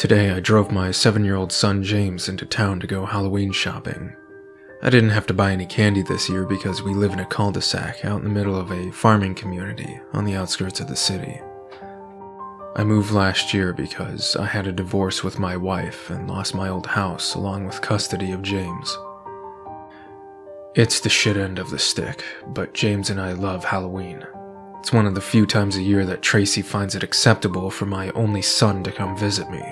Today, I drove my 7-year-old son James into town to go Halloween shopping. I didn't have to buy any candy this year because we live in a cul-de-sac out in the middle of a farming community on the outskirts of the city. I moved last year because I had a divorce with my wife and lost my old house along with custody of James. It's the shit end of the stick, but James and I love Halloween. It's one of the few times a year that Tracy finds it acceptable for my only son to come visit me.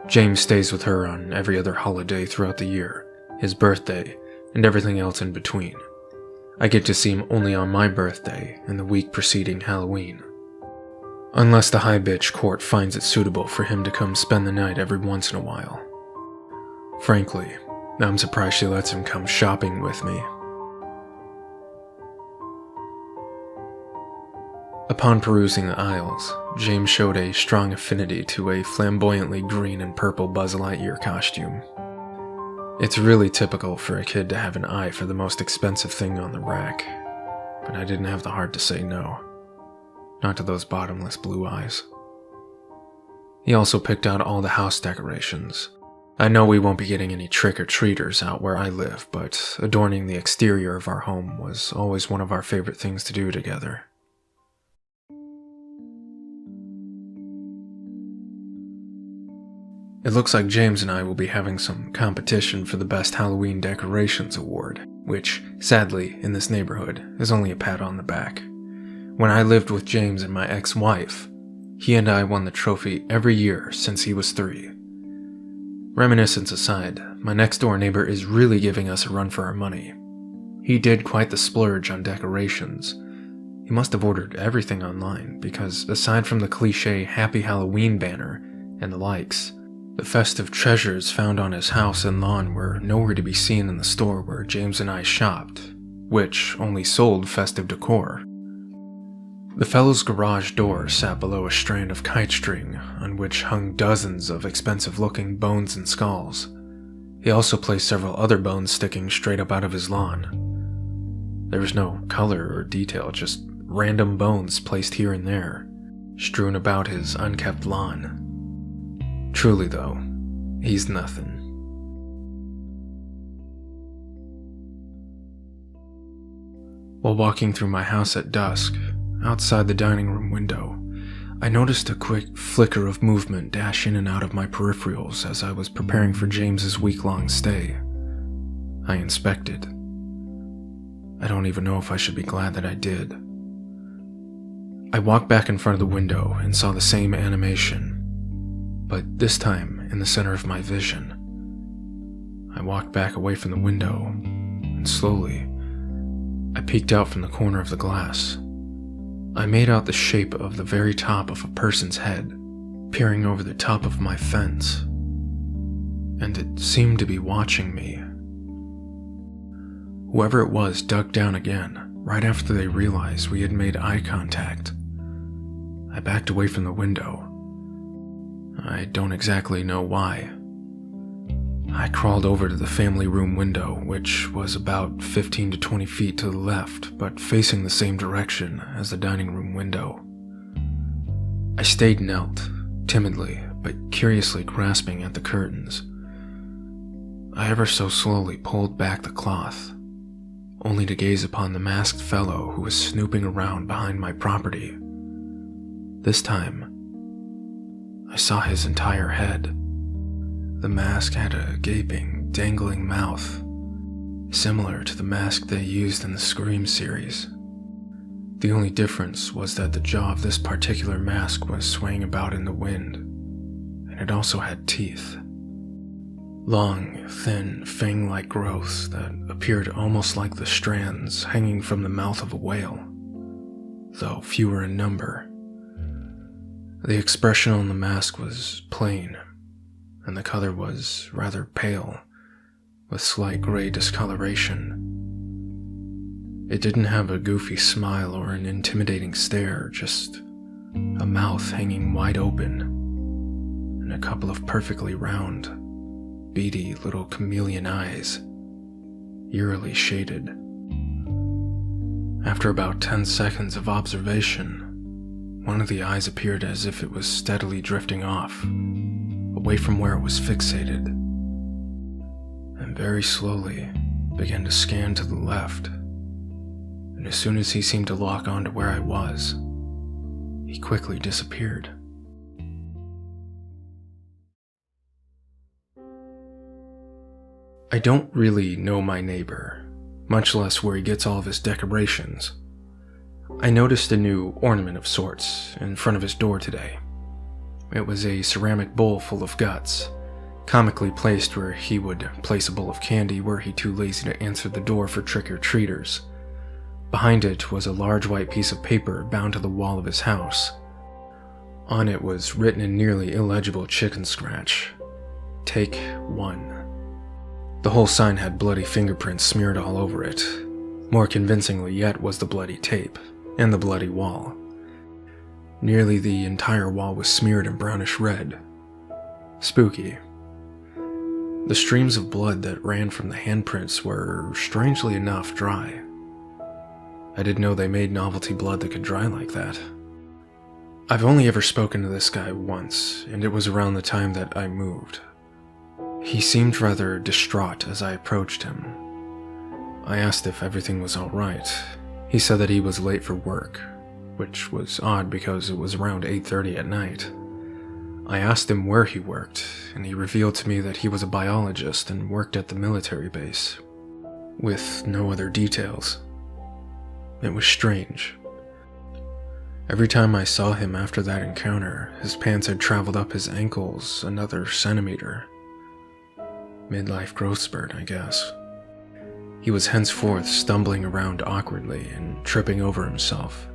James stays with her on every other holiday throughout the year, his birthday, and everything else in between. I get to see him only on my birthday and the week preceding Halloween. Unless the high bitch court finds it suitable for him to come spend the night every once in a while. Frankly, I'm surprised she lets him come shopping with me. Upon perusing the aisles, James showed a strong affinity to a flamboyantly green and purple Buzz Lightyear costume. It's really typical for a kid to have an eye for the most expensive thing on the rack, but I didn't have the heart to say no. Not to those bottomless blue eyes. He also picked out all the house decorations. I know we won't be getting any trick-or-treaters out where I live, but adorning the exterior of our home was always one of our favorite things to do together. It looks like James and I will be having some competition for the Best Halloween Decorations Award, which, sadly, in this neighborhood, is only a pat on the back. When I lived with James and my ex-wife, he and I won the trophy every year since he was 3. Reminiscence aside, my next-door neighbor is really giving us a run for our money. He did quite the splurge on decorations. He must have ordered everything online, because aside from the cliché Happy Halloween banner and the likes, the festive treasures found on his house and lawn were nowhere to be seen in the store where James and I shopped, which only sold festive decor. The fellow's garage door sat below a strand of kite string on which hung dozens of expensive-looking bones and skulls. He also placed several other bones sticking straight up out of his lawn. There was no color or detail, just random bones placed here and there, strewn about his unkept lawn. Truly, though, he's nothing. While walking through my house at dusk, outside the dining room window, I noticed a quick flicker of movement dash in and out of my peripherals as I was preparing for James's week-long stay. I inspected. I don't even know if I should be glad that I did. I walked back in front of the window and saw the same animation, but this time in the center of my vision. I walked back away from the window, and slowly, I peeked out from the corner of the glass. I made out the shape of the very top of a person's head, peering over the top of my fence, and it seemed to be watching me. Whoever it was dug down again, right after they realized we had made eye contact. I backed away from the window. I don't exactly know why. I crawled over to the family room window, which was about 15 to 20 feet to the left, but facing the same direction as the dining room window. I stayed knelt, timidly, but curiously grasping at the curtains. I ever so slowly pulled back the cloth, only to gaze upon the masked fellow who was snooping around behind my property. This time, I saw his entire head. The mask had a gaping, dangling mouth, similar to the mask they used in the Scream series. The only difference was that the jaw of this particular mask was swaying about in the wind, and it also had teeth. Long, thin, fang-like growths that appeared almost like the strands hanging from the mouth of a whale, though fewer in number. The expression on the mask was plain, and the color was rather pale, with slight gray discoloration. It didn't have a goofy smile or an intimidating stare, just a mouth hanging wide open, and a couple of perfectly round, beady little chameleon eyes, eerily shaded. After about 10 seconds of observation, one of the eyes appeared as if it was steadily drifting off, away from where it was fixated, and very slowly began to scan to the left. And as soon as he seemed to lock onto where I was, he quickly disappeared. I don't really know my neighbor, much less where he gets all of his decorations. I noticed a new ornament of sorts in front of his door today. It was a ceramic bowl full of guts, comically placed where he would place a bowl of candy were he too lazy to answer the door for trick-or-treaters. Behind it was a large white piece of paper bound to the wall of his house. On it was written in nearly illegible chicken scratch, "Take 1." The whole sign had bloody fingerprints smeared all over it. More convincingly yet was the bloody tape and the bloody wall. Nearly the entire wall was smeared in brownish red. Spooky. The streams of blood that ran from the handprints were, strangely enough, dry. I didn't know they made novelty blood that could dry like that. I've only ever spoken to this guy once, and it was around the time that I moved. He seemed rather distraught as I approached him. I asked if everything was alright. He said that he was late for work, which was odd because it was around 8:30 at night. I asked him where he worked, and he revealed to me that he was a biologist and worked at the military base, with no other details. It was strange. Every time I saw him after that encounter, his pants had traveled up his ankles another centimeter. Midlife growth spurt, I guess. He was henceforth stumbling around awkwardly and tripping over himself.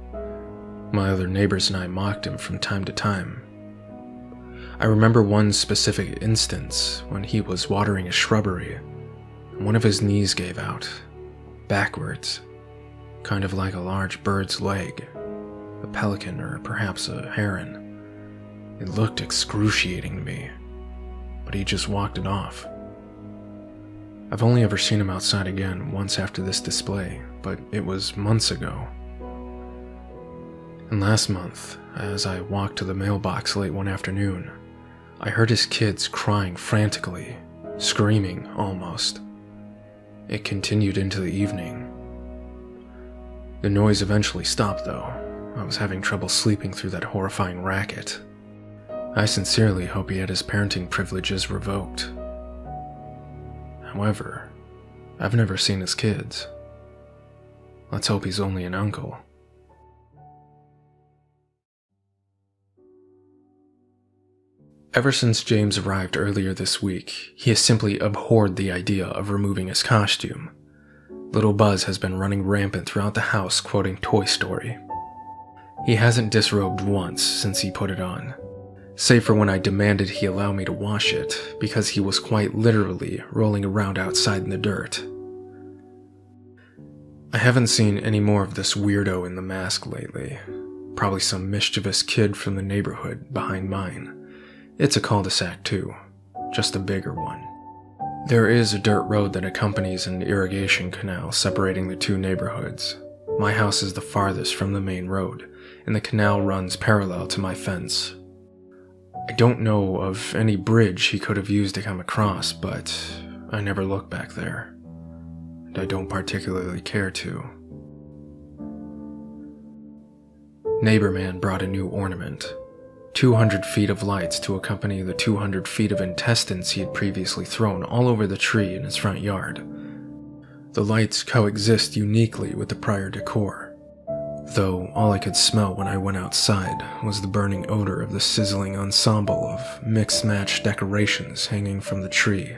My other neighbors and I mocked him from time to time. I remember one specific instance when he was watering a shrubbery, and one of his knees gave out, backwards, kind of like a large bird's leg, a pelican or perhaps a heron. It looked excruciating to me, but he just walked it off. I've only ever seen him outside again once after this display, but it was months ago. And last month, as I walked to the mailbox late one afternoon, I heard his kids crying frantically, screaming almost. It continued into the evening. The noise eventually stopped though. I was having trouble sleeping through that horrifying racket. I sincerely hope he had his parenting privileges revoked. However, I've never seen his kids. Let's hope he's only an uncle. Ever since James arrived earlier this week, he has simply abhorred the idea of removing his costume. Little Buzz has been running rampant throughout the house quoting Toy Story. He hasn't disrobed once since he put it on, save for when I demanded he allow me to wash it, because he was quite literally rolling around outside in the dirt. I haven't seen any more of this weirdo in the mask lately. Probably some mischievous kid from the neighborhood behind mine. It's a cul-de-sac too, just a bigger one. There is a dirt road that accompanies an irrigation canal separating the two neighborhoods. My house is the farthest from the main road, and the canal runs parallel to my fence. I don't know of any bridge he could have used to come across, but I never look back there, and I don't particularly care to. Neighbor man brought a new ornament. 200 feet of lights to accompany the 200 feet of intestines he had previously thrown all over the tree in his front yard. The lights coexist uniquely with the prior decor, though all I could smell when I went outside was the burning odor of the sizzling ensemble of mixed-match decorations hanging from the tree.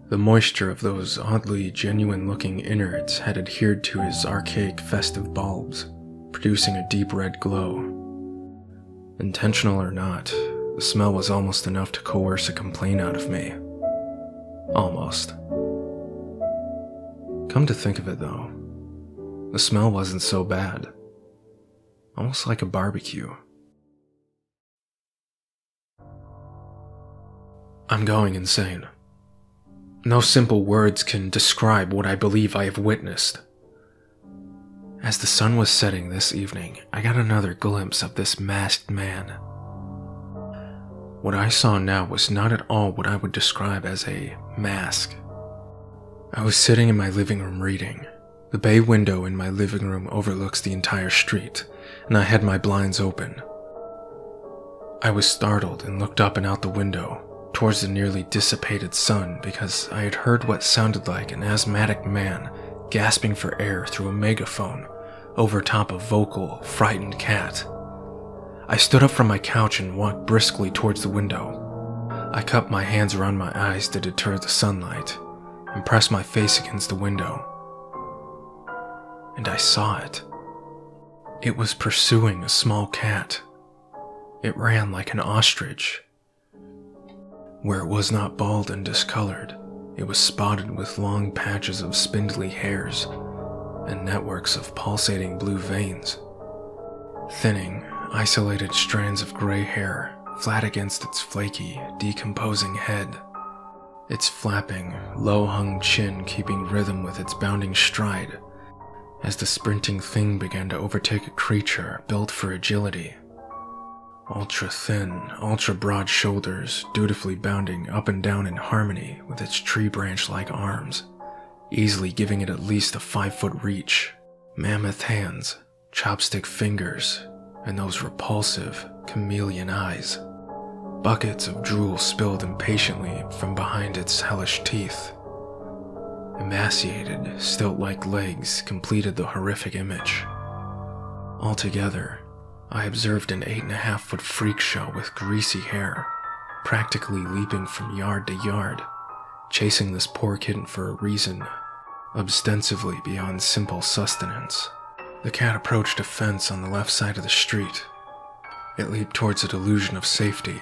The moisture of those oddly genuine-looking innards had adhered to his archaic festive bulbs, producing a deep red glow. Intentional or not, the smell was almost enough to coerce a complaint out of me. Almost. Come to think of it though, the smell wasn't so bad. Almost like a barbecue. I'm going insane. No simple words can describe what I believe I have witnessed. As the sun was setting this evening, I got another glimpse of this masked man. What I saw now was not at all what I would describe as a mask. I was sitting in my living room reading. The bay window in my living room overlooks the entire street, and I had my blinds open. I was startled and looked up and out the window, towards the nearly dissipated sun, because I had heard what sounded like an asthmatic man gasping for air through a megaphone over top a vocal, frightened cat. I stood up from my couch and walked briskly towards the window. I cupped my hands around my eyes to deter the sunlight and pressed my face against the window. And I saw it. It was pursuing a small cat. It ran like an ostrich. Where it was not bald and discolored, it was spotted with long patches of spindly hairs and networks of pulsating blue veins. Thinning, isolated strands of gray hair flat against its flaky, decomposing head. Its flapping, low-hung chin keeping rhythm with its bounding stride as the sprinting thing began to overtake a creature built for agility. Ultra-thin, ultra-broad shoulders dutifully bounding up and down in harmony with its tree branch-like arms, easily giving it at least a 5-foot reach. Mammoth hands, chopstick fingers, and those repulsive, chameleon eyes. Buckets of drool spilled impatiently from behind its hellish teeth. Emaciated, stilt-like legs completed the horrific image. Altogether, I observed an 8.5-foot freak show with greasy hair, practically leaping from yard to yard, chasing this poor kitten for a reason, ostensibly beyond simple sustenance. The cat approached a fence on the left side of the street. It leaped towards a delusion of safety.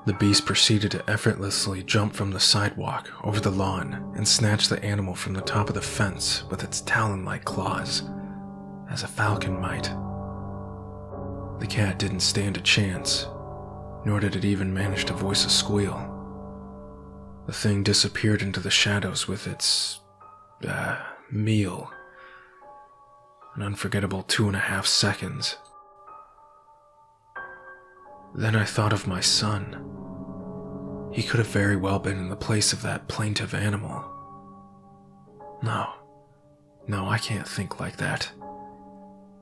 The beast proceeded to effortlessly jump from the sidewalk over the lawn and snatch the animal from the top of the fence with its talon-like claws, as a falcon might. The cat didn't stand a chance, nor did it even manage to voice a squeal. The thing disappeared into the shadows with its, meal. An unforgettable 2.5 seconds. Then I thought of my son. He could have very well been in the place of that plaintive animal. No, I can't think like that.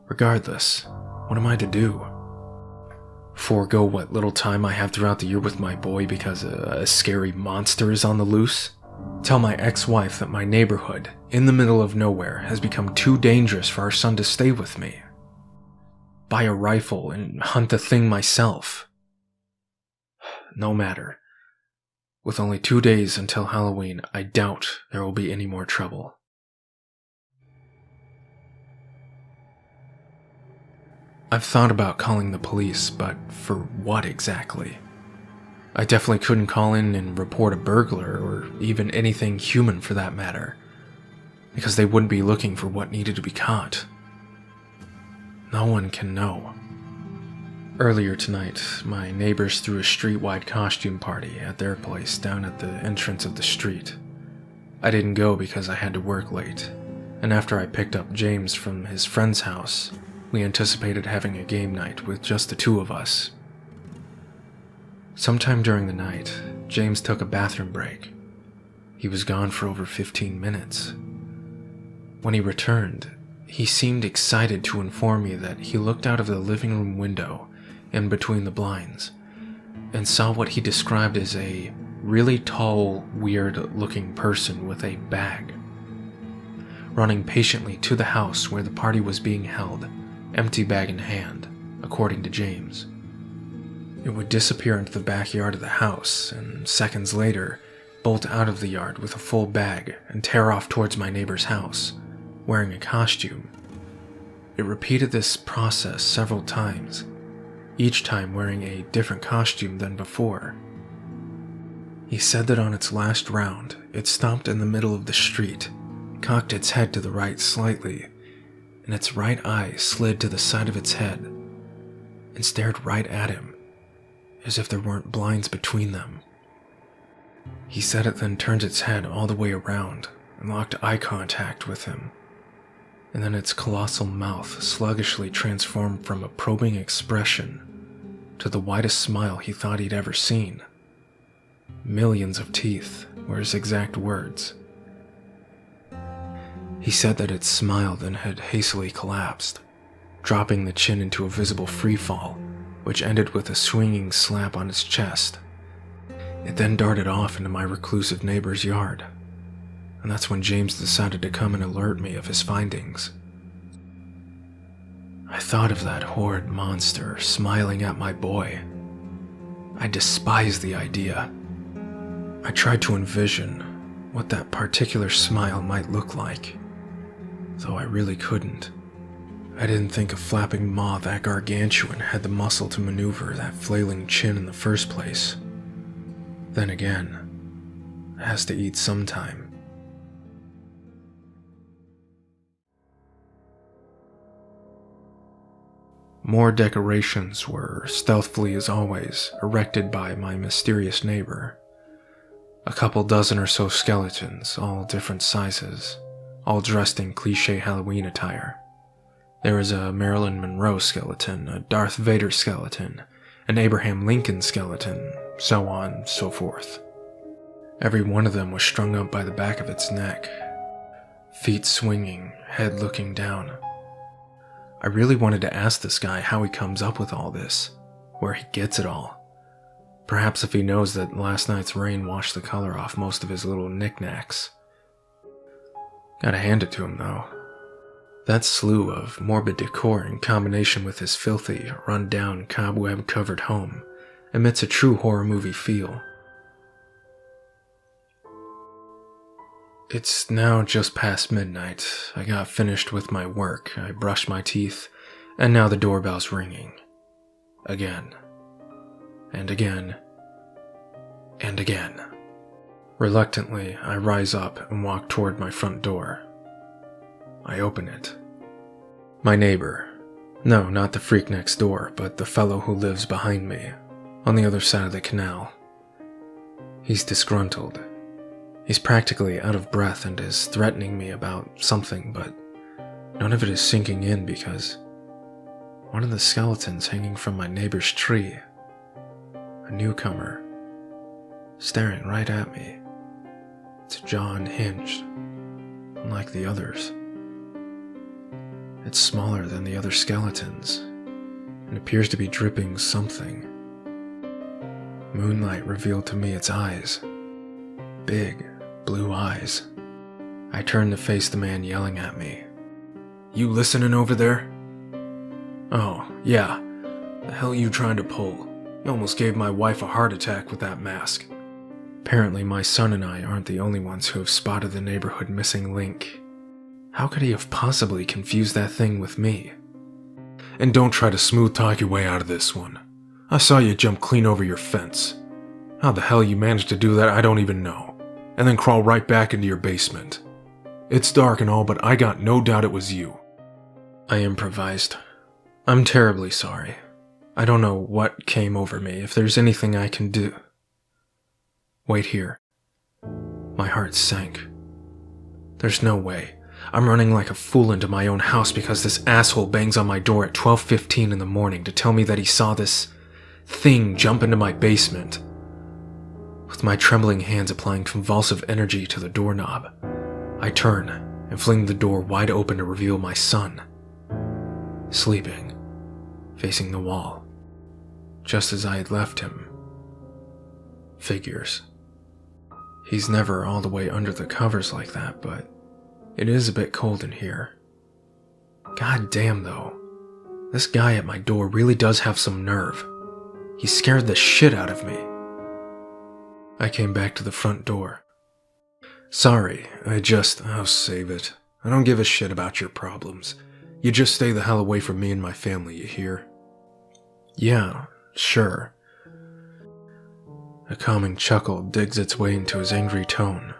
Regardless, what am I to do? Forego what little time I have throughout the year with my boy because a scary monster is on the loose? Tell my ex-wife that my neighborhood, in the middle of nowhere, has become too dangerous for our son to stay with me? Buy a rifle and hunt the thing myself? No matter. With only 2 days until Halloween, I doubt there will be any more trouble. I've thought about calling the police, but for what exactly? I definitely couldn't call in and report a burglar, or even anything human for that matter, because they wouldn't be looking for what needed to be caught. No one can know. Earlier tonight, my neighbors threw a street-wide costume party at their place down at the entrance of the street. I didn't go because I had to work late, and after I picked up James from his friend's house, we anticipated having a game night with just the two of us. Sometime during the night, James took a bathroom break. He was gone for over 15 minutes. When he returned, he seemed excited to inform me that he looked out of the living room window in between the blinds and saw what he described as a really tall, weird-looking person with a bag, running patiently to the house where the party was being held, empty bag in hand, according to James. It would disappear into the backyard of the house, and seconds later, bolt out of the yard with a full bag and tear off towards my neighbor's house, wearing a costume. It repeated this process several times, each time wearing a different costume than before. He said that on its last round, it stopped in the middle of the street, cocked its head to the right slightly, and its right eye slid to the side of its head, and stared right at him, as if there weren't blinds between them. He said it then turned its head all the way around and locked eye contact with him, and then its colossal mouth sluggishly transformed from a probing expression to the widest smile he thought he'd ever seen. Millions of teeth were his exact words. He said that it smiled and had hastily collapsed, dropping the chin into a visible freefall, which ended with a swinging slap on his chest. It then darted off into my reclusive neighbor's yard, and that's when James decided to come and alert me of his findings. I thought of that horrid monster smiling at my boy. I despised the idea. I tried to envision what that particular smile might look like, though I really couldn't. I didn't think a flapping maw that gargantuan had the muscle to maneuver that flailing chin in the first place. Then again, it has to eat sometime. More decorations were, stealthily as always, erected by my mysterious neighbor. A couple dozen or so skeletons, all different sizes, all dressed in cliché Halloween attire. There was a Marilyn Monroe skeleton, a Darth Vader skeleton, an Abraham Lincoln skeleton, so on, so forth. Every one of them was strung up by the back of its neck, feet swinging, head looking down. I really wanted to ask this guy how he comes up with all this, where he gets it all. Perhaps if he knows that last night's rain washed the color off most of his little knickknacks. Gotta hand it to him though. That slew of morbid decor in combination with his filthy, run-down, cobweb-covered home emits a true horror movie feel. It's now just past midnight. I got finished with my work, I brushed my teeth, and now the doorbell's ringing. Again. And again. And again. Reluctantly, I rise up and walk toward my front door. I open it. My neighbor. No, not the freak next door, but the fellow who lives behind me, on the other side of the canal. He's disgruntled. He's practically out of breath and is threatening me about something, but none of it is sinking in because one of the skeletons hanging from my neighbor's tree, a newcomer, staring right at me, its jaw unhinged, unlike the others. It's smaller than the other skeletons and appears to be dripping something. Moonlight revealed to me its eyes. Big, blue eyes. I turned to face the man yelling at me. "You listening over there?" "Oh, yeah. The hell you trying to pull? You almost gave my wife a heart attack with that mask." Apparently my son and I aren't the only ones who have spotted the neighborhood missing link. How could he have possibly confused that thing with me? "And don't try to smooth talk your way out of this one. I saw you jump clean over your fence. How the hell you managed to do that, I don't even know. And then crawl right back into your basement. It's dark and all, but I got no doubt it was you." I improvised. "I'm terribly sorry. I don't know what came over me. If there's anything I can do..." "Wait here." My heart sank. There's no way. I'm running like a fool into my own house because this asshole bangs on my door at 12:15 in the morning to tell me that he saw this thing jump into my basement. With my trembling hands applying convulsive energy to the doorknob, I turn and fling the door wide open to reveal my son, sleeping, facing the wall, just as I had left him. Figures. He's never all the way under the covers like that, but it is a bit cold in here. God damn though, this guy at my door really does have some nerve. He scared the shit out of me. I came back to the front door. "Sorry, I'll save it. I don't give a shit about your problems. You just stay the hell away from me and my family, you hear?" "Yeah, sure." A calming chuckle digs its way into his angry tone,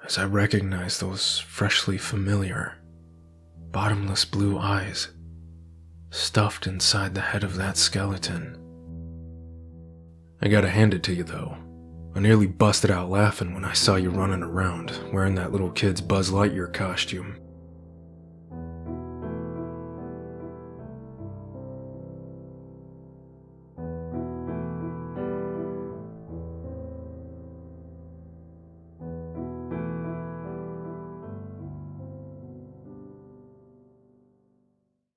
as I recognize those freshly familiar, bottomless blue eyes, stuffed inside the head of that skeleton. "I gotta hand it to you though. I nearly busted out laughing when I saw you running around, wearing that little kid's Buzz Lightyear costume.